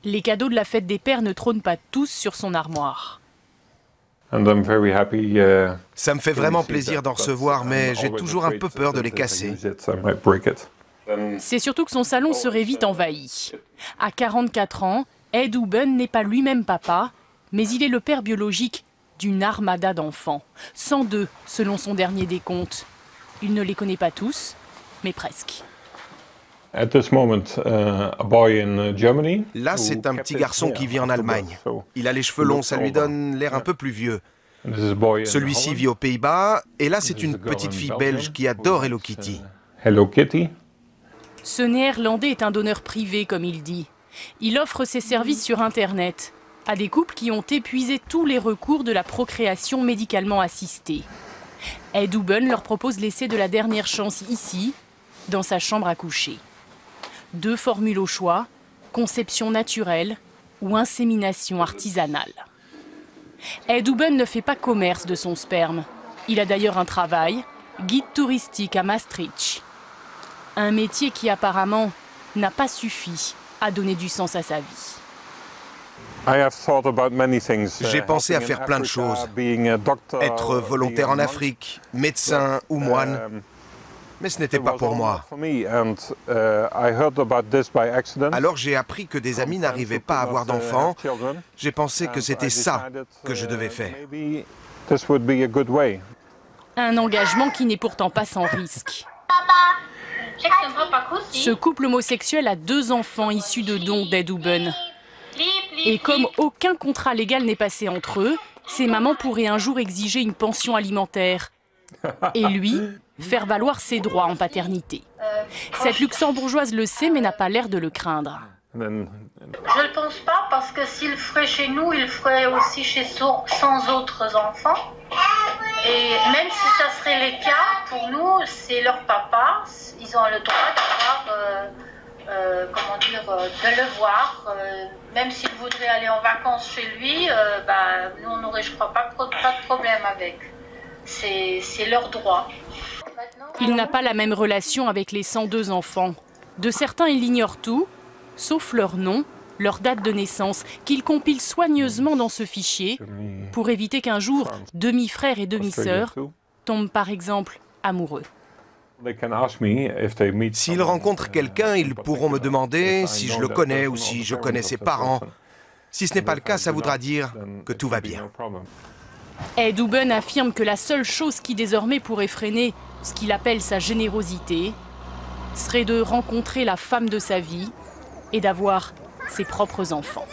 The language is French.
Les cadeaux de la fête des pères ne trônent pas tous sur son armoire. Ça me fait vraiment plaisir d'en recevoir, mais j'ai toujours un peu peur de les casser. C'est surtout que son salon serait vite envahi. À 44 ans, Ed Houben n'est pas lui-même papa, mais il est le père biologique d'une armada d'enfants. 102 selon son dernier décompte. Il ne les connaît pas tous, mais presque. Là, c'est un petit garçon qui vit en Allemagne. Il a les cheveux longs, ça lui donne l'air un peu plus vieux. Celui-ci vit aux Pays-Bas, et là, c'est une petite fille belge qui adore Hello Kitty. Ce néerlandais est un donneur privé, comme il dit. Il offre ses services sur Internet à des couples qui ont épuisé tous les recours de la procréation médicalement assistée. Ed Houben leur propose l'essai de la dernière chance ici, dans sa chambre à coucher. 2 formules au choix, conception naturelle ou insémination artisanale. Ed Houben ne fait pas commerce de son sperme. Il a d'ailleurs un travail, guide touristique à Maastricht. Un métier qui apparemment n'a pas suffi à donner du sens à sa vie. J'ai pensé à faire plein de choses. Être volontaire en Afrique, médecin ou moine. Mais ce n'était pas pour moi. Alors j'ai appris que des amis n'arrivaient pas à avoir d'enfants. J'ai pensé que c'était ça que je devais faire. Un engagement qui n'est pourtant pas sans risque. Ce couple homosexuel a 2 enfants issus de dons d'Ed Houben. Et comme aucun contrat légal n'est passé entre eux, ces mamans pourraient un jour exiger une pension alimentaire. Et lui, faire valoir ses droits en paternité. Cette luxembourgeoise le sait, mais n'a pas l'air de le craindre. Je ne pense pas, parce que s'il le ferait chez nous, il le ferait aussi chez 100 autres enfants. Et même si ça serait le cas, pour nous, c'est leur papa. Ils ont le droit d'avoir, de le voir. Même s'ils voudraient aller en vacances chez lui, nous, on n'aurait, je crois, pas de problème avec. C'est leur droit. Il n'a pas la même relation avec les 102 enfants. De certains, il ignore tout, sauf leur nom, leur date de naissance, qu'il compile soigneusement dans ce fichier pour éviter qu'un jour, demi-frères et demi-sœurs tombent par exemple amoureux. S'ils rencontrent quelqu'un, ils pourront me demander si je le connais ou si je connais ses parents. Si ce n'est pas le cas, ça voudra dire que tout va bien. Ed Houben affirme que la seule chose qui désormais pourrait freiner ce qu'il appelle sa générosité serait de rencontrer la femme de sa vie et d'avoir ses propres enfants.